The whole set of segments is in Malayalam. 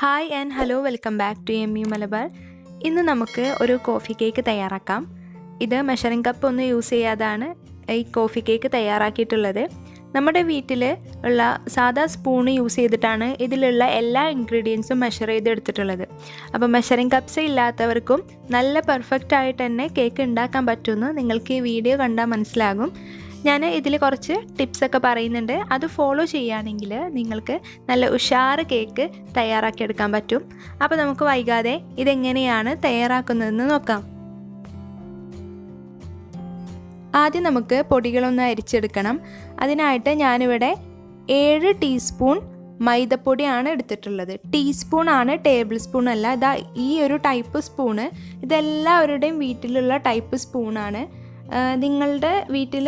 Hi and hello welcome back to M U Malabar. ഇന്ന് നമുക്ക് ഒരു കോഫി കേക്ക് തയ്യാറാക്കാം. ഇത് മെഷറിംഗ് കപ്പ് ഒന്നും യൂസ് ചെയ്യാതാണ് ഈ കോഫി കേക്ക് തയ്യാറാക്കിയിട്ടുള്ളത്. നമ്മുടെ വീട്ടിൽ ഉള്ള സാധാ സ്പൂൺ യൂസ് ചെയ്തിട്ടാണ് ഇതിലുള്ള എല്ലാ ഇൻഗ്രീഡിയൻസും മെഷർ ചെയ്തെടുത്തിട്ടുള്ളത്. അപ്പോൾ മെഷറിംഗ് കപ്സ് ഇല്ലാത്തവർക്കും നല്ല പെർഫെക്റ്റ് ആയിട്ട് തന്നെ കേക്ക് ഉണ്ടാക്കാൻ പറ്റുമെന്ന് നിങ്ങൾക്ക് ഈ വീഡിയോ കണ്ടാൽ മനസ്സിലാകും. ഞാൻ ഇതിൽ കുറച്ച് ടിപ്സൊക്കെ പറയുന്നുണ്ട്. അത് ഫോളോ ചെയ്യുകയാണെങ്കിൽ നിങ്ങൾക്ക് നല്ല ഉഷാറ് കേക്ക് തയ്യാറാക്കിയെടുക്കാൻ പറ്റും. അപ്പോൾ നമുക്ക് വൈകാതെ ഇതെങ്ങനെയാണ് തയ്യാറാക്കുന്നതെന്ന് നോക്കാം. ആദ്യം നമുക്ക് പൊടികളൊന്ന് അരിച്ചെടുക്കണം. അതിനായിട്ട് ഞാനിവിടെ 7 ടീസ്പൂൺ മൈദപ്പൊടിയാണ് എടുത്തിട്ടുള്ളത്. ടീസ്പൂൺ ആണ്, ടേബിൾ സ്പൂൺ അല്ല. ഇതാ ഈ ഒരു ടൈപ്പ് സ്പൂണ് ഇതെല്ലാവരുടെയും വീട്ടിലുള്ള ടൈപ്പ് സ്പൂണാണ്. നിങ്ങളുടെ വീട്ടിൽ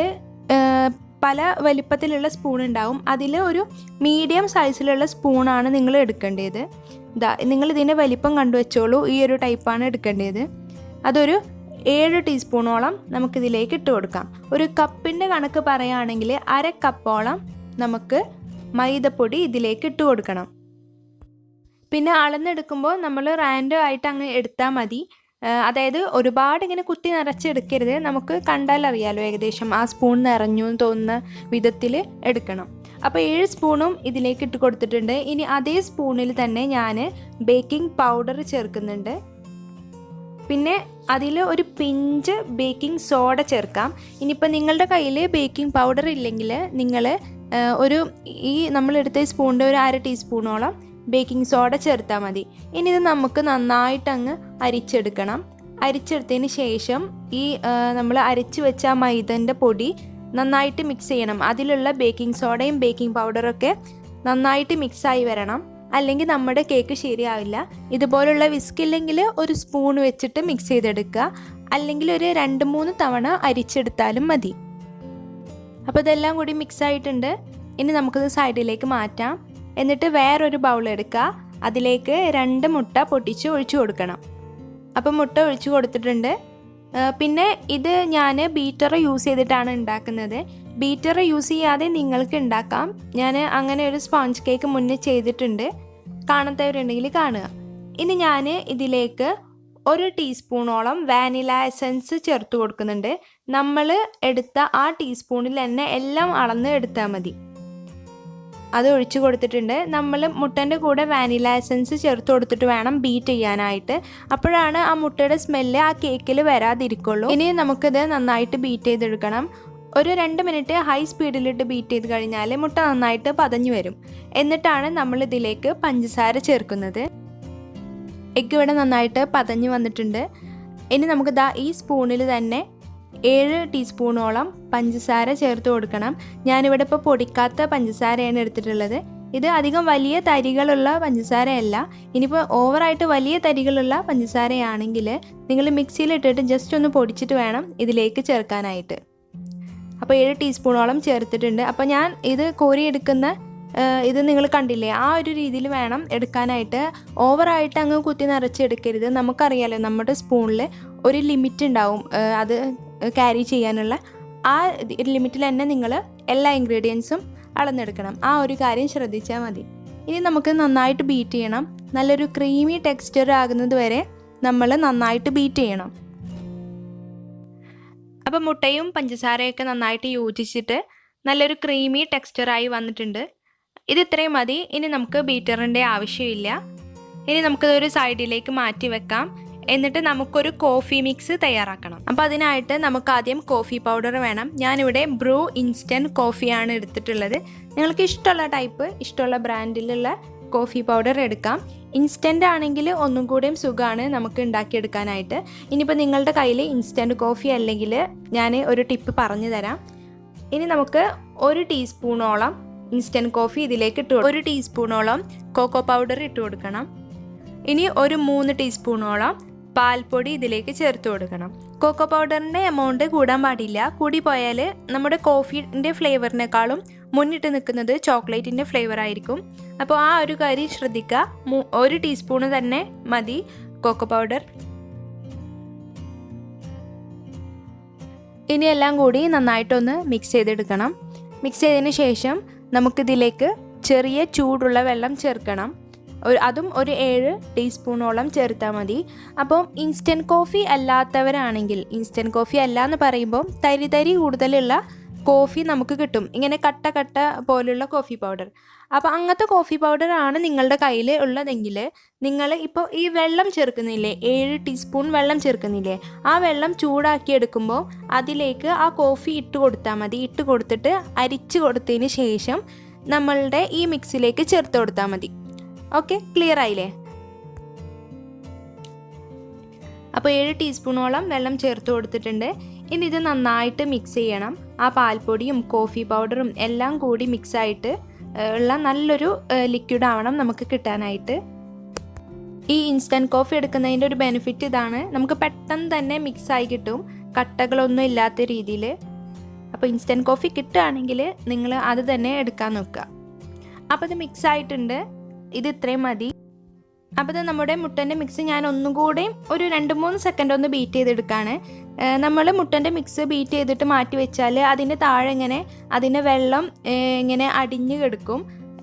പല വലിപ്പത്തിലുള്ള സ്പൂൺ ഉണ്ടാവും. അതിൽ ഒരു മീഡിയം സൈസിലുള്ള സ്പൂണാണ് നിങ്ങൾ എടുക്കേണ്ടത്. നിങ്ങൾ ഇതിൻ്റെ വലിപ്പം കണ്ടുവച്ചോളൂ. ഈ ഒരു ടൈപ്പാണ് എടുക്കേണ്ടത്. അതൊരു 7 ടീസ്പൂണോളം നമുക്കിതിലേക്ക് ഇട്ട് കൊടുക്കാം. ഒരു കപ്പിൻ്റെ കണക്ക് പറയുകയാണെങ്കിൽ 1/2 കപ്പോളം നമുക്ക് മൈദപ്പൊടി ഇതിലേക്ക് ഇട്ട് കൊടുക്കണം. പിന്നെ അളന്നെടുക്കുമ്പോൾ നമ്മൾ റാൻഡം ആയിട്ട് അങ്ങ് എടുത്താൽ മതി. അതായത് ഒരുപാട് ഇങ്ങനെ കുത്തി നിറച്ചെടുക്കരുത്. നമുക്ക് കണ്ടാൽ അറിയാലോ ഏകദേശം ആ സ്പൂൺ നിറഞ്ഞു എന്ന് തോന്നുന്ന വിധത്തിൽ എടുക്കണം. അപ്പോൾ 7 സ്പൂണും ഇതിലേക്ക് ഇട്ട് കൊടുത്തിട്ടുണ്ട്. ഇനി അതേ സ്പൂണിൽ തന്നെ ഞാൻ ബേക്കിംഗ് പൗഡർ ചേർക്കുന്നുണ്ട്. പിന്നെ അതിൽ ഒരു പിഞ്ച് ബേക്കിംഗ് സോഡ ചേർക്കാം. ഇനിയിപ്പോൾ നിങ്ങളുടെ കയ്യിൽ ബേക്കിംഗ് പൗഡർ ഇല്ലെങ്കിൽ നിങ്ങൾ നമ്മളെടുത്ത സ്പൂണിൻ്റെ ഒരു 1/2 ടീസ്പൂണോളം ബേക്കിംഗ് സോഡ ചേർത്താൽ മതി. ഇനി ഇത് നമുക്ക് നന്നായിട്ടങ്ങ് അരിച്ചെടുക്കണം. അരിച്ചെടുത്തതിന് ശേഷം നമ്മൾ അരച്ച് വെച്ച മൈദൻ്റെ പൊടി നന്നായിട്ട് മിക്സ് ചെയ്യണം. അതിലുള്ള ബേക്കിംഗ് സോഡയും ബേക്കിംഗ് പൗഡറൊക്കെ നന്നായിട്ട് മിക്സായി വരണം. അല്ലെങ്കിൽ നമ്മുടെ കേക്ക് ശരിയാവില്ല. ഇതുപോലുള്ള വിസ്കില്ലെങ്കിൽ ഒരു സ്പൂൺ വെച്ചിട്ട് മിക്സ് ചെയ്തെടുക്കുക. അല്ലെങ്കിൽ ഒരു 2-3 തവണ അരിച്ചെടുത്താലും മതി. അപ്പോൾ ഇതെല്ലാം കൂടി മിക്സ് ആയിട്ടുണ്ട്. ഇനി നമുക്കിത് സൈഡിലേക്ക് മാറ്റാം. എന്നിട്ട് വേറൊരു ബൗൾ എടുക്കുക. അതിലേക്ക് 2 മുട്ട പൊട്ടിച്ച് ഒഴിച്ചു കൊടുക്കണം. അപ്പോൾ മുട്ട ഒഴിച്ചു കൊടുത്തിട്ടുണ്ട്. പിന്നെ ഇത് ഞാൻ ബീറ്റർ യൂസ് ചെയ്തിട്ടാണ് ഉണ്ടാക്കുന്നത്. ബീറ്റർ യൂസ് ചെയ്യാതെ നിങ്ങൾക്ക് ഉണ്ടാക്കാം. ഞാൻ അങ്ങനെ ഒരു സ്പോഞ്ച് കേക്ക് മുന്നേ ചെയ്തിട്ടുണ്ട്. കാണാത്തവരുണ്ടെങ്കിൽ കാണുക. ഇനി ഞാൻ ഇതിലേക്ക് 1 ടീസ്പൂണോളം വാനില എസൻസ് ചേർത്ത് കൊടുക്കുന്നുണ്ട്. നമ്മൾ എടുത്ത ആ ടീസ്പൂണിൽ തന്നെ എല്ലാം അളന്ന് എടുത്താൽ മതി. അത് ഒഴിച്ചു കൊടുത്തിട്ടുണ്ട്. നമ്മൾ മുട്ടൻ്റെ കൂടെ വാനില എസൻസ് ചേർത്ത് കൊടുത്തിട്ട് വേണം ബീറ്റ് ചെയ്യാനായിട്ട്. അപ്പോഴാണ് ആ മുട്ടയുടെ സ്മെല്ല് ആ കേക്കിൽ വരാതിരിക്കുള്ളൂ. ഇനി നമുക്കിത് നന്നായിട്ട് ബീറ്റ് ചെയ്തെടുക്കണം. ഒരു 2 മിനിറ്റ് ഹൈ സ്പീഡിലിട്ട് ബീറ്റ് ചെയ്ത് കഴിഞ്ഞാൽ മുട്ട നന്നായിട്ട് പതഞ്ഞു വരും. എന്നിട്ടാണ് നമ്മൾ ഇതിലേക്ക് പഞ്ചസാര ചേർക്കുന്നത്. എഗ്ഗ് ഇവിടെ നന്നായിട്ട് പതഞ്ഞു വന്നിട്ടുണ്ട്. ഇനി നമുക്ക് ഈ സ്പൂണിൽ തന്നെ 7 ടീസ്പൂണോളം പഞ്ചസാര ചേർത്ത് കൊടുക്കണം. ഞാനിവിടെ ഇപ്പോൾ പൊടിക്കാത്ത പഞ്ചസാരയാണ് എടുത്തിട്ടുള്ളത്. ഇത് അധികം വലിയ തരികളുള്ള പഞ്ചസാരയല്ല. ഇനിയിപ്പോൾ ഓവറായിട്ട് വലിയ തരികളുള്ള പഞ്ചസാരയാണെങ്കിൽ നിങ്ങൾ മിക്സിയിലിട്ടിട്ട് ജസ്റ്റ് ഒന്ന് പൊടിച്ചിട്ട് വേണം ഇതിലേക്ക് ചേർക്കാനായിട്ട്. അപ്പോൾ 7 ടീസ്പൂണോളം ചേർത്തിട്ടുണ്ട്. അപ്പോൾ ഞാൻ ഇത് കോരിയെടുക്കുന്ന ഇത് നിങ്ങൾ കണ്ടില്ലേ, ആ ഒരു രീതിയിൽ വേണം എടുക്കാനായിട്ട്. ഓവറായിട്ട് അങ്ങ് കുത്തി നിറച്ചെടുക്കരുത്. നമുക്കറിയാലോ നമ്മുടെ സ്പൂണിൽ ഒരു ലിമിറ്റ് ഉണ്ടാവും അത് ക്യാരി ചെയ്യാനുള്ള. ആ ലിമിറ്റിൽ തന്നെ നിങ്ങൾ എല്ലാ ഇൻഗ്രീഡിയൻസും അളന്നെടുക്കണം. ആ ഒരു കാര്യം ശ്രദ്ധിച്ചാൽ മതി. ഇനി നമുക്ക് നന്നായിട്ട് ബീറ്റ് ചെയ്യണം. നല്ലൊരു ക്രീമി ടെക്സ്ചർ ആകുന്നത് വരെ നമ്മൾ നന്നായിട്ട് ബീറ്റ് ചെയ്യണം. അപ്പോൾ മുട്ടയും പഞ്ചസാരയൊക്കെ നന്നായിട്ട് യോജിച്ചിട്ട് നല്ലൊരു ക്രീമി ടെക്സ്ചറായി വന്നിട്ടുണ്ട്. ഇത് ഇത്രയും മതി. ഇനി നമുക്ക് ബീറ്ററിൻ്റെ ആവശ്യമില്ല. ഇനി നമുക്കിതൊരു സൈഡിലേക്ക് മാറ്റി വെക്കാം. എന്നിട്ട് നമുക്കൊരു കോഫി മിക്സ് തയ്യാറാക്കണം. അപ്പോൾ അതിനായിട്ട് നമുക്ക് ആദ്യം കോഫി പൗഡർ വേണം. ഞാനിവിടെ ബ്രൂ ഇൻസ്റ്റൻറ്റ് കോഫിയാണ് എടുത്തിട്ടുള്ളത്. നിങ്ങൾക്ക് ഇഷ്ടമുള്ള ടൈപ്പ്, ഇഷ്ടമുള്ള ബ്രാൻഡിലുള്ള കോഫി പൗഡർ എടുക്കാം. ഇൻസ്റ്റൻ്റ് ആണെങ്കിൽ ഒന്നും കൂടെയും സുഖമാണ് നമുക്ക് ഉണ്ടാക്കിയെടുക്കാനായിട്ട്. ഇനിയിപ്പോൾ നിങ്ങളുടെ കയ്യിൽ ഇൻസ്റ്റൻറ്റ് കോഫി അല്ലെങ്കിൽ ഞാൻ ഒരു ടിപ്പ് പറഞ്ഞു തരാം. ഇനി നമുക്ക് 1 ടീസ്പൂണോളം ഇൻസ്റ്റൻറ്റ് കോഫി ഇതിലേക്ക് 1 ടീസ്പൂണോളം കോക്കോ പൗഡർ ഇട്ട് കൊടുക്കണം. ഇനി ഒരു 3 ടീസ്പൂണോളം പാൽപ്പൊടി ഇതിലേക്ക് ചേർത്ത് കൊടുക്കണം. കോക്കോ പൗഡറിൻ്റെ എമൗണ്ട് കൂടാൻ പാടില്ല. കൂടി പോയാൽ നമ്മുടെ കോഫിൻ്റെ ഫ്ലേവറിനേക്കാളും മുന്നിട്ട് നിൽക്കുന്നത് ചോക്ലേറ്റിൻ്റെ ഫ്ലേവർ ആയിരിക്കും. അപ്പോൾ ആ ഒരു കാര്യം ശ്രദ്ധിക്കുക. 1 ടീസ്പൂണ് തന്നെ മതി കോക്കോ പൗഡർ. ഇനി എല്ലാം കൂടി നന്നായിട്ടൊന്ന് മിക്സ് ചെയ്തെടുക്കണം. മിക്സ് ചെയ്തതിന് ശേഷം നമുക്കിതിലേക്ക് ചെറിയ ചൂടുള്ള വെള്ളം ചേർക്കണം. അതും ഒരു 7 ടീസ്പൂണോളം ചേർത്താൽ മതി. അപ്പം ഇൻസ്റ്റൻറ്റ് കോഫി അല്ലാത്തവരാണെങ്കിൽ, ഇൻസ്റ്റൻറ്റ് കോഫി അല്ല എന്ന് പറയുമ്പോൾ തരി കൂടുതലുള്ള കോഫി നമുക്ക് കിട്ടും, ഇങ്ങനെ കട്ട പോലുള്ള കോഫി പൗഡർ. അപ്പോൾ അങ്ങനത്തെ കോഫി പൗഡറാണ് നിങ്ങളുടെ കയ്യിൽ ഉള്ളതെങ്കിൽ നിങ്ങൾ ഇപ്പോൾ ഈ വെള്ളം ചേർക്കുന്നില്ലേ, 7 ടീസ്പൂൺ വെള്ളം ചേർക്കുന്നില്ലേ, ആ വെള്ളം ചൂടാക്കി എടുക്കുമ്പോൾ അതിലേക്ക് ആ കോഫി ഇട്ട് കൊടുത്താൽ മതി. ഇട്ട് കൊടുത്തിട്ട് അരിച്ച് കൊടുത്തതിന് ശേഷം നമ്മളുടെ ഈ മിക്സിലേക്ക് ചേർത്ത് കൊടുത്താൽ മതി. ഓക്കെ, ക്ലിയർ ആയില്ലേ? അപ്പോൾ 7 ടീസ്പൂണോളം വെള്ളം ചേർത്ത് കൊടുത്തിട്ടുണ്ട്. ഇനി ഇത് നന്നായിട്ട് മിക്സ് ചെയ്യണം. ആ പാൽപ്പൊടിയും കോഫി പൗഡറും എല്ലാം കൂടി മിക്സായിട്ട് ഉള്ള നല്ലൊരു ലിക്വിഡ് ആവണം നമുക്ക് കിട്ടാനായിട്ട്. ഈ ഇൻസ്റ്റൻറ്റ് കോഫി എടുക്കുന്നതിൻ്റെ ഒരു ബെനിഫിറ്റ് ഇതാണ്, നമുക്ക് പെട്ടെന്ന് തന്നെ മിക്സായി കിട്ടും, കട്ടകളൊന്നും ഇല്ലാത്ത രീതിയിൽ. അപ്പോൾ ഇൻസ്റ്റൻറ്റ് കോഫി കിട്ടുകയാണെങ്കിൽ നിങ്ങൾ അത് തന്നെ എടുക്കാൻ നോക്കുക. അപ്പോൾ ഇത് മിക്സ് ആയിട്ടുണ്ട്, ഇത് ഇത്രയും മതി. അപ്പോൾ ഇത് നമ്മുടെ മുട്ടൻ്റെ മിക്സ് ഞാൻ ഒന്നുകൂടെ ഒരു 2-3 സെക്കൻഡ് ഒന്ന് ബീറ്റ് ചെയ്തെടുക്കുകയാണ്. നമ്മൾ മുട്ടൻ്റെ മിക്സ് ബീറ്റ് ചെയ്തിട്ട് മാറ്റി വെച്ചാൽ അതിന് താഴെ ഇങ്ങനെ അതിൻ്റെ വെള്ളം ഇങ്ങനെ അടിഞ്ഞ് കിടക്കും.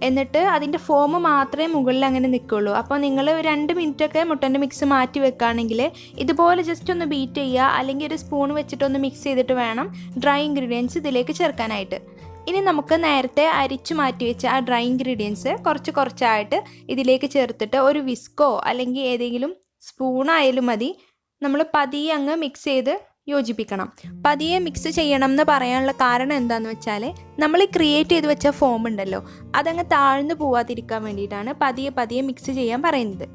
എന്നിട്ട് അതിൻ്റെ ഫോം മാത്രമേ മുകളിൽ അങ്ങനെ നിൽക്കുള്ളൂ. അപ്പോൾ നിങ്ങൾ 2 മിനിറ്റൊക്കെ മുട്ടൻ്റെ മിക്സ് മാറ്റി വെക്കുകയാണെങ്കിൽ ഇതുപോലെ ജസ്റ്റ് ഒന്ന് ബീറ്റ് ചെയ്യുക, അല്ലെങ്കിൽ ഒരു സ്പൂൺ വെച്ചിട്ടൊന്ന് മിക്സ് ചെയ്തിട്ട് വേണം ഡ്രൈ ഇൻഗ്രീഡിയൻസ് ഇതിലേക്ക് ചേർക്കാനായിട്ട്. ഇനി നമുക്ക് നേരത്തെ അരിച്ചു മാറ്റി വെച്ച ആ ഡ്രൈ ഇൻഗ്രീഡിയൻസ് കുറച്ചായിട്ട് ഇതിലേക്ക് ചേർത്തിട്ട് ഒരു വിസ്കോ അല്ലെങ്കിൽ ഏതെങ്കിലും സ്പൂണായാലും മതി, നമ്മൾ പതിയെ അങ്ങ് മിക്സ് ചെയ്ത് യോജിപ്പിക്കണം. പതിയെ മിക്സ് ചെയ്യണം എന്ന് പറയാനുള്ള കാരണം എന്താണെന്ന് വെച്ചാൽ നമ്മൾ ക്രിയേറ്റ് ചെയ്ത് വെച്ച ഫോം ഉണ്ടല്ലോ, അതങ്ങ് താഴ്ന്നു പോവാതിരിക്കാൻ വേണ്ടിയിട്ടാണ് പതിയെ മിക്സ് ചെയ്യാൻ പറയുന്നത്.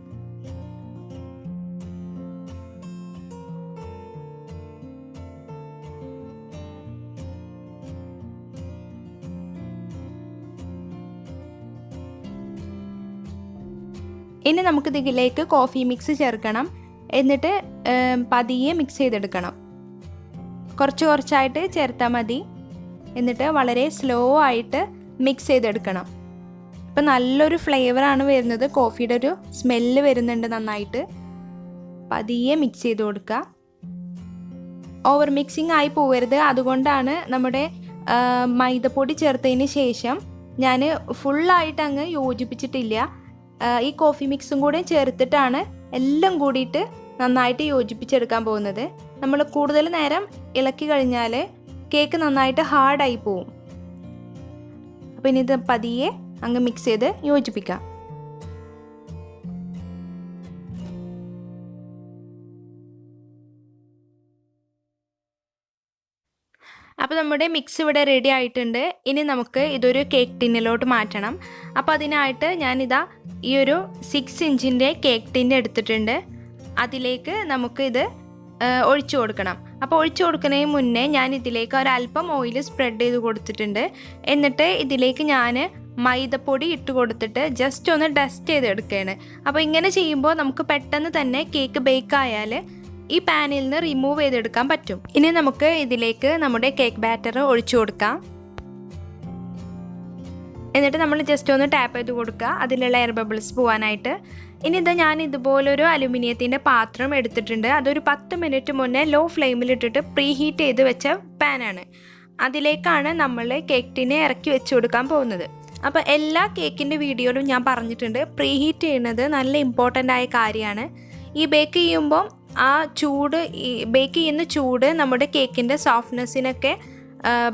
ഇനി നമുക്ക് ഇതിലേക്ക് കോഫി മിക്സ് ചേർക്കണം. എന്നിട്ട് പതിയെ മിക്സ് ചെയ്തെടുക്കണം. കുറച്ചായിട്ട് ചേർത്താൽ മതി. എന്നിട്ട് വളരെ സ്ലോ ആയിട്ട് മിക്സ് ചെയ്തെടുക്കണം. ഇപ്പം നല്ലൊരു ഫ്ലേവറാണ് വരുന്നത്, കോഫിയുടെ ഒരു സ്മെല്ല് വരുന്നുണ്ട് നന്നായിട്ട്. പതിയെ മിക്സ് ചെയ്ത് കൊടുക്കുക. ഓവർ മിക്സിങ് ആയി പോകരുത്. അതുകൊണ്ടാണ് നമ്മുടെ മൈദപ്പൊടി ചേർത്തതിന് ശേഷം ഞാൻ ഫുള്ളായിട്ട് അങ്ങ് യോജിപ്പിച്ചിട്ടില്ല. ഈ കോഫി മിക്സും കൂടെ ചേർത്തിട്ടാണ് എല്ലാം കൂടിയിട്ട് നന്നായിട്ട് യോജിപ്പിച്ചെടുക്കാൻ പോകുന്നത്. നമ്മൾ കൂടുതൽ നേരം ഇളക്കി കഴിഞ്ഞാൽ കേക്ക് നന്നായിട്ട് ഹാർഡായി പോവും. അപ്പോൾ ഇനി ഇത് പതിയെ അങ്ങ് മിക്സ് ചെയ്ത് യോജിപ്പിക്കാം. അപ്പോൾ നമ്മുടെ മിക്സ് ഇവിടെ റെഡി ആയിട്ടുണ്ട്. ഇനി നമുക്ക് ഇതൊരു കേക്ക് ടിന്നിലോട്ട് മാറ്റണം. അപ്പോൾ അതിനായിട്ട് ഞാനിതാ ഈ ഒരു 6 ഇഞ്ചിൻ്റെ കേക്ക് ടിന്ന് എടുത്തിട്ടുണ്ട്. അതിലേക്ക് നമുക്കിത് ഒഴിച്ചു കൊടുക്കണം. അപ്പോൾ ഒഴിച്ചു കൊടുക്കുന്നതിന് മുന്നേ ഞാൻ ഇതിലേക്ക് ഒരല്പം ഓയിൽ സ്പ്രെഡ് ചെയ്ത് കൊടുത്തിട്ടുണ്ട്. എന്നിട്ട് ഇതിലേക്ക് ഞാൻ മൈദപ്പൊടി ഇട്ട് കൊടുത്തിട്ട് ജസ്റ്റ് ഒന്ന് ഡസ്റ്റ് ചെയ്തെടുക്കുകയാണ്. അപ്പോൾ ഇങ്ങനെ ചെയ്യുമ്പോൾ നമുക്ക് പെട്ടെന്ന് തന്നെ കേക്ക് ബേക്കായാൽ ഈ പാനിൽ നിന്ന് റിമൂവ് ചെയ്തെടുക്കാൻ പറ്റും. ഇനി നമുക്ക് ഇതിലേക്ക് നമ്മുടെ കേക്ക് ബാറ്റർ ഒഴിച്ചു കൊടുക്കാം. എന്നിട്ട് നമ്മൾ ജസ്റ്റ് ഒന്ന് ടാപ്പ് ചെയ്ത് കൊടുക്കുക, അതിലുള്ള എയർ ബബിൾസ് പോകാനായിട്ട്. ഇനി ഞാൻ ഇതുപോലൊരു അലുമിനിയത്തിൻ്റെ പാത്രം എടുത്തിട്ടുണ്ട്. അതൊരു 10 മിനിറ്റ് മുന്നേ ലോ ഫ്ലെയിമിലിട്ടിട്ട് പ്രീ ഹീറ്റ് ചെയ്ത് വെച്ച പാനാണ്. അതിലേക്കാണ് നമ്മൾ കേക്ക് ടിന്നെ ഇറക്കി വെച്ച് കൊടുക്കാൻ പോകുന്നത്. അപ്പോൾ എല്ലാ കേക്കിൻ്റെ വീഡിയോയിലും ഞാൻ പറഞ്ഞിട്ടുണ്ട്, പ്രീ ഹീറ്റ് ചെയ്യുന്നത് നല്ല ഇമ്പോർട്ടൻ്റ് ആയ കാര്യമാണ്. ഈ ബേക്ക് ചെയ്യുമ്പോൾ ആ ചൂട്, ഈ ബേക്ക് ചെയ്യുന്ന ചൂട് നമ്മുടെ കേക്കിൻ്റെ സോഫ്റ്റ്നെസ്സിനൊക്കെ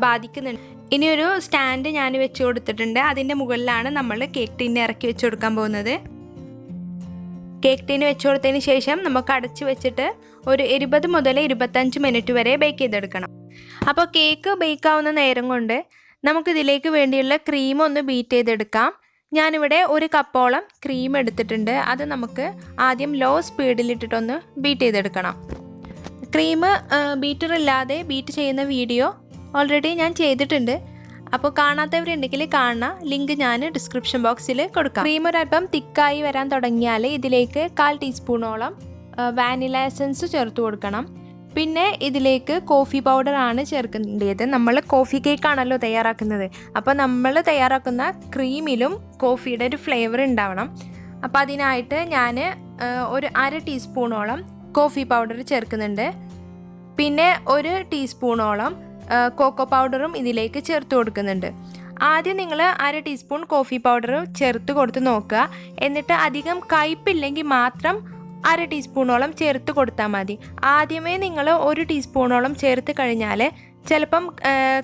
ബാധിക്കുന്നുണ്ട്. ഇനി ഒരു സ്റ്റാൻഡ് ഞാൻ വെച്ച് കൊടുത്തിട്ടുണ്ട്. അതിൻ്റെ മുകളിലാണ് നമ്മൾ കേക്ക് ടിന്ന് ഇറക്കി വെച്ച് കൊടുക്കാൻ പോകുന്നത്. കേക്ക് ടിന്ന് വെച്ച് കൊടുത്തതിന് ശേഷം നമുക്ക് അടച്ച് വെച്ചിട്ട് ഒരു 20 മുതൽ 25 മിനിറ്റ് വരെ ബേക്ക് ചെയ്തെടുക്കണം. അപ്പോൾ കേക്ക് ബേക്കാവുന്ന നേരം കൊണ്ട് നമുക്കിതിലേക്ക് വേണ്ടിയുള്ള ക്രീം ഒന്ന് ബീറ്റ് ചെയ്തെടുക്കാം. ഞാനിവിടെ 1 കപ്പോളം ക്രീം എടുത്തിട്ടുണ്ട്. അത് നമുക്ക് ആദ്യം ലോ സ്പീഡിലിട്ടിട്ടൊന്ന് ബീറ്റ് ചെയ്തെടുക്കണം. ക്രീം ബീറ്റർ ഇല്ലാതെ ബീറ്റ് ചെയ്യുന്ന വീഡിയോ ഓൾറെഡി ഞാൻ ചെയ്തിട്ടുണ്ട്. അപ്പോൾ കാണാത്തവരുണ്ടെങ്കിൽ കാണാം, ലിങ്ക് ഞാൻ ഡിസ്ക്രിപ്ഷൻ ബോക്സിൽ കൊടുക്കാം. ക്രീം ഒരല്പം തിക്കായി വരാൻ തുടങ്ങിയാൽ ഇതിലേക്ക് 1/4 ടീസ്പൂണോളം വാനില എസൻസ് ചേർത്ത് കൊടുക്കണം. പിന്നെ ഇതിലേക്ക് കോഫി പൗഡറാണ് ചേർക്കേണ്ടത്. നമ്മൾ കോഫി കേക്കാണല്ലോ തയ്യാറാക്കുന്നത്. അപ്പോൾ നമ്മൾ തയ്യാറാക്കുന്ന ക്രീമിലും കോഫിയുടെ ഒരു ഫ്ലേവർ ഉണ്ടാവണം. അപ്പോൾ അതിനായിട്ട് ഞാൻ ഒരു 1/2 ടീസ്പൂണോളം കോഫി പൗഡർ ചേർക്കുന്നുണ്ട്. പിന്നെ 1 ടീസ്പൂണോളം കോക്കോ പൗഡറും ഇതിലേക്ക് ചേർത്ത് കൊടുക്കുന്നുണ്ട്. ആദ്യം നിങ്ങൾ 1/2 ടീസ്പൂൺ കോഫി പൗഡർ ചേർത്ത് കൊടുത്ത് നോക്കുക. എന്നിട്ട് അധികം കയ്പില്ലെങ്കിൽ മാത്രം 1/2 ടീസ്പൂണോളം ചേർത്ത് കൊടുത്താൽ മതി. ആദ്യമേ നിങ്ങൾ 1 ടീസ്പൂണോളം ചേർത്ത് കഴിഞ്ഞാൽ ചിലപ്പം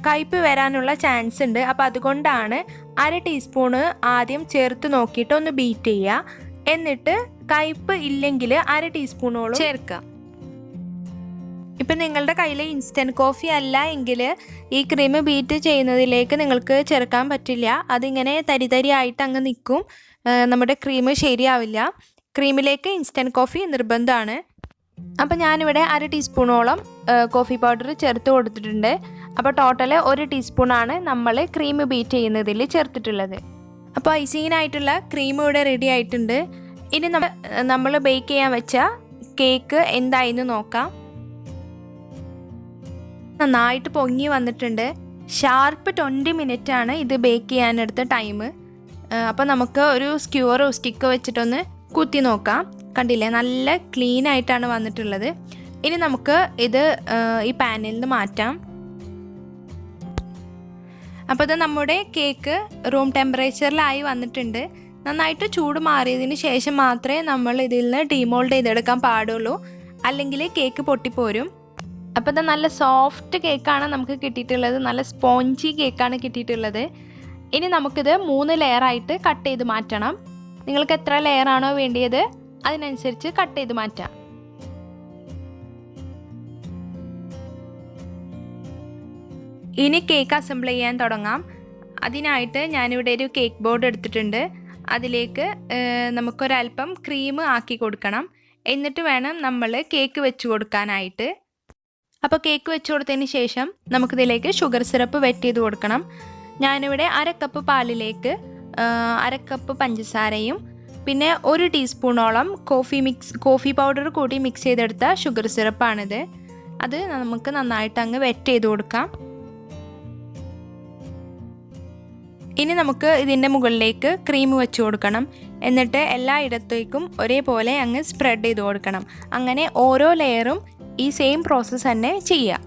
കയ്പ് വരാനുള്ള ചാൻസ് ഉണ്ട്. അപ്പോൾ അതുകൊണ്ടാണ് 1/2 ടീസ്പൂണ് ആദ്യം ചേർത്ത് നോക്കിയിട്ട് ഒന്ന് ബീറ്റ് ചെയ്യുക. എന്നിട്ട് കയ്പ് ഇല്ലെങ്കിൽ 1/2 ടീസ്പൂണോളം ചേർക്കുക. ഇപ്പം നിങ്ങളുടെ കയ്യിൽ ഇൻസ്റ്റൻറ്റ് കോഫി അല്ല എങ്കിൽ ഈ ക്രീം ബീറ്റ് ചെയ്യുന്നതിലേക്ക് നിങ്ങൾക്ക് ചേർക്കാൻ പറ്റില്ല. അതിങ്ങനെ തരി തരി ആയിട്ട് അങ്ങ് നിൽക്കും. നമ്മുടെ ക്രീം ശരിയാവില്ല. ക്രീമിലേക്ക് ഇൻസ്റ്റൻറ്റ് കോഫി നിർബന്ധമാണ്. അപ്പോൾ ഞാനിവിടെ 1/2 ടീസ്പൂണോളം കോഫി പൗഡർ ചേർത്ത് കൊടുത്തിട്ടുണ്ട്. അപ്പോൾ ടോട്ടൽ 1 ടീസ്പൂണാണ് നമ്മൾ ക്രീം ബീറ്റ് ചെയ്യുന്നതിൽ ചേർത്തിട്ടുള്ളത്. അപ്പോൾ ഐസിങ്ങിനായിട്ടുള്ള ക്രീം ഇവിടെ റെഡി ആയിട്ടുണ്ട്. ഇനി നമ്മൾ ബേക്ക് ചെയ്യാൻ വെച്ച കേക്ക് എന്തായെന്ന് നോക്കാം. നന്നായിട്ട് പൊങ്ങി വന്നിട്ടുണ്ട്. ഷാർപ്പ് 20 മിനിറ്റാണ് ഇത് ബേക്ക് ചെയ്യാനെടുത്ത ടൈം. അപ്പോൾ നമുക്ക് ഒരു സ്ക്യൂറോ സ്റ്റിക്കോ വെച്ചിട്ടൊന്ന് കുത്തി നോക്കാം. കണ്ടില്ലേ, നല്ല ക്ലീൻ ആയിട്ടാണ് വന്നിട്ടുള്ളത്. ഇനി നമുക്ക് ഇത് ഈ പാനിൽ നിന്ന് മാറ്റാം. അപ്പോൾ ഇത് നമ്മുടെ കേക്ക് റൂം ടെമ്പറേച്ചറിലായി വന്നിട്ടുണ്ട്. നന്നായിട്ട് ചൂട് മാറിയതിന് ശേഷം മാത്രമേ നമ്മൾ ഇതിൽ നിന്ന് ഡീമോൾഡ് ചെയ്തെടുക്കാൻ പാടുള്ളൂ, അല്ലെങ്കിൽ കേക്ക് പൊട്ടിപ്പോരും. അപ്പോൾ ഇത് നല്ല സോഫ്റ്റ് കേക്കാണ് നമുക്ക് കിട്ടിയിട്ടുള്ളത്. നല്ല സ്പോഞ്ചി കേക്കാണ് കിട്ടിയിട്ടുള്ളത്. ഇനി നമുക്കിത് 3 ലെയറായിട്ട് കട്ട് ചെയ്ത് മാറ്റണം. നിങ്ങൾക്ക് എത്ര ലെയറാണോ വേണ്ടിയത് അതിനനുസരിച്ച് കട്ട് ചെയ്ത് മാറ്റാം. ഇനി കേക്ക് അസംബിൾ ചെയ്യാൻ തുടങ്ങാം. അതിനായിട്ട് ഞാനിവിടെ ഒരു കേക്ക് ബോർഡ് എടുത്തിട്ടുണ്ട്. അതിലേക്ക് നമുക്കൊരൽപ്പം ക്രീം ആക്കി കൊടുക്കണം. എന്നിട്ട് വേണം നമ്മൾ കേക്ക് വെച്ച് കൊടുക്കാനായിട്ട്. അപ്പോൾ കേക്ക് വെച്ച് കൊടുത്തതിന് ശേഷം നമുക്കിതിലേക്ക് ഷുഗർ സിറപ്പ് വെറ്റ് ചെയ്ത് കൊടുക്കണം. ഞാനിവിടെ 1/2 കപ്പ് പാലിലേക്ക് 1/2 കപ്പ് പഞ്ചസാരയും പിന്നെ 1 ടീസ്പൂണോളം കോഫി പൗഡർ കൂടി മിക്സ് ചെയ്തെടുത്ത ഷുഗർ സിറപ്പാണിത്. അത് നമുക്ക് നന്നായിട്ട് അങ്ങ് വെറ്റ് ചെയ്ത് കൊടുക്കാം. ഇനി നമുക്ക് ഇതിൻ്റെ മുകളിലേക്ക് ക്രീം വെച്ച് കൊടുക്കണം. എന്നിട്ട് എല്ലായിടത്തേക്കും ഒരേപോലെ അങ്ങ് സ്പ്രെഡ് ചെയ്ത് കൊടുക്കണം. അങ്ങനെ ഓരോ ലെയറും ഈ സെയിം പ്രോസസ്സ് തന്നെ ചെയ്യുക.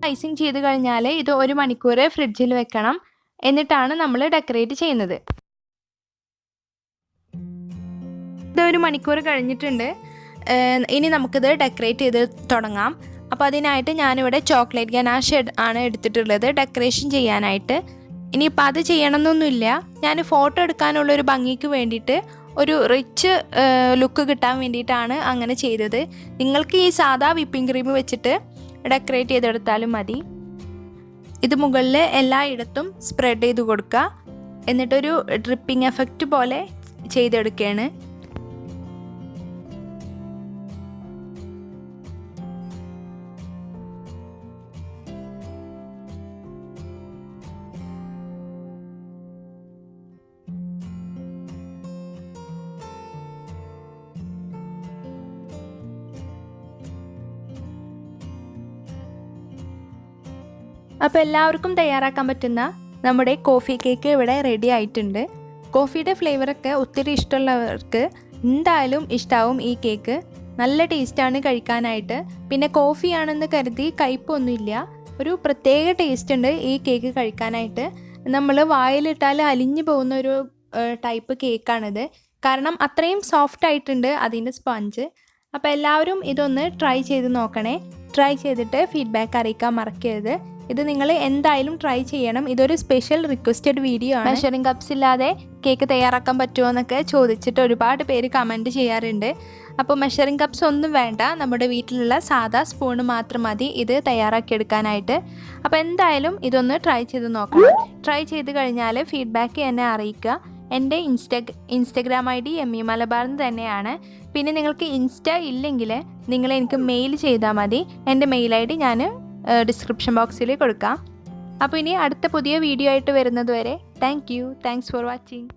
ഐസിങ് ചെയ്ത് കഴിഞ്ഞാൽ ഇത് 1 മണിക്കൂർ ഫ്രിഡ്ജിൽ വെക്കണം. എന്നിട്ടാണ് നമ്മൾ ഡെക്കറേറ്റ് ചെയ്യുന്നത്. ഇത് 1 മണിക്കൂർ കഴിഞ്ഞിട്ടുണ്ട്. ഇനി നമുക്കിത് ഡെക്കറേറ്റ് ചെയ്ത് തുടങ്ങാം. അപ്പോൾ അതിനായിട്ട് ഞാനിവിടെ ചോക്ലേറ്റ് ഗനാഷ് ആണ് എടുത്തിട്ടുള്ളത് ഡെക്കറേഷൻ ചെയ്യാനായിട്ട്. ഇനിയിപ്പോൾ അത് ചെയ്യണമെന്നൊന്നുമില്ല. ഞാൻ ഫോട്ടോ എടുക്കാനുള്ളൊരു ഭംഗിക്ക് വേണ്ടിയിട്ട് ഒരു റിച്ച് ലുക്ക് കിട്ടാൻ വേണ്ടിയിട്ടാണ് അങ്ങനെ ചെയ്തത്. നിങ്ങൾക്ക് ഈ സാധാ വിപ്പിംഗ് ക്രീം വെച്ചിട്ട് ഡെക്കറേറ്റ് ചെയ്തെടുത്താലും മതി. ഇത് മുകളിൽ എല്ലായിടത്തും സ്പ്രെഡ് ചെയ്ത് കൊടുക്കുക. എന്നിട്ടൊരു ഡ്രിപ്പിംഗ് എഫക്റ്റ് പോലെ ചെയ്തെടുക്കുകയാണ്. അപ്പോൾ എല്ലാവർക്കും തയ്യാറാക്കാൻ പറ്റുന്ന നമ്മുടെ കോഫി കേക്ക് ഇവിടെ റെഡി ആയിട്ടുണ്ട്. കോഫിയുടെ ഫ്ലേവറൊക്കെ ഒത്തിരി ഇഷ്ടമുള്ളവർക്ക് എന്തായാലും ഇഷ്ടാവും ഈ കേക്ക്. നല്ല ടേസ്റ്റാണ് കഴിക്കാനായിട്ട്. പിന്നെ കോഫിയാണെന്ന് കരുതി കയ്പൊന്നുമില്ല. ഒരു പ്രത്യേക ടേസ്റ്റ് ഉണ്ട് ഈ കേക്ക് കഴിക്കാനായിട്ട്. നമ്മൾ വായിലിട്ടാൽ അലിഞ്ഞു പോകുന്ന ഒരു ടൈപ്പ് കേക്കാണിത്. കാരണം അത്രയും സോഫ്റ്റ് ആയിട്ടുണ്ട് അതിൻ്റെ സ്പഞ്ച്. അപ്പോൾ എല്ലാവരും ഇതൊന്ന് ട്രൈ ചെയ്ത് നോക്കണേ. ട്രൈ ചെയ്തിട്ട് ഫീഡ്ബാക്ക് അറിയിക്കാൻ മറക്കരുത്. ഇത് നിങ്ങൾ എന്തായാലും ട്രൈ ചെയ്യണം. ഇതൊരു സ്പെഷ്യൽ റിക്വസ്റ്റഡ് വീഡിയോ ആണ്. മെഷറിംഗ് കപ്സ് ഇല്ലാതെ കേക്ക് തയ്യാറാക്കാൻ പറ്റുമോ എന്നൊക്കെ ചോദിച്ചിട്ട് ഒരുപാട് പേര് കമൻറ്റ് ചെയ്യാറുണ്ട്. അപ്പോൾ മെഷറിംഗ് കപ്സ് ഒന്നും വേണ്ട, നമ്മുടെ വീട്ടിലുള്ള സാധാ സ്പൂണ് മാത്രം മതി ഇത് തയ്യാറാക്കിയെടുക്കാനായിട്ട്. അപ്പോൾ എന്തായാലും ഇതൊന്ന് ട്രൈ ചെയ്ത് നോക്കണം. ട്രൈ ചെയ്ത് കഴിഞ്ഞാൽ ഫീഡ്ബാക്ക് എന്നെ അറിയിക്കുക. എൻ്റെ ഇൻസ്റ്റഗ്രാം ID എമ്മി മലബാർ തന്നെയാണ്. പിന്നെ നിങ്ങൾക്ക് ഇൻസ്റ്റ ഇല്ലെങ്കിൽ നിങ്ങൾ എനിക്ക് മെയിൽ ചെയ്താൽ മതി. എൻ്റെ മെയിൽ ID ഞാൻ ഡിസ്ക്രിപ്ഷൻ ബോക്സിൽ കൊടുക്കാം. അപ്പോൾ ഇനി അടുത്ത പുതിയ വീഡിയോ ആയിട്ട് വരുന്നത് വരെ താങ്ക്സ് ഫോർ വാച്ചിങ്.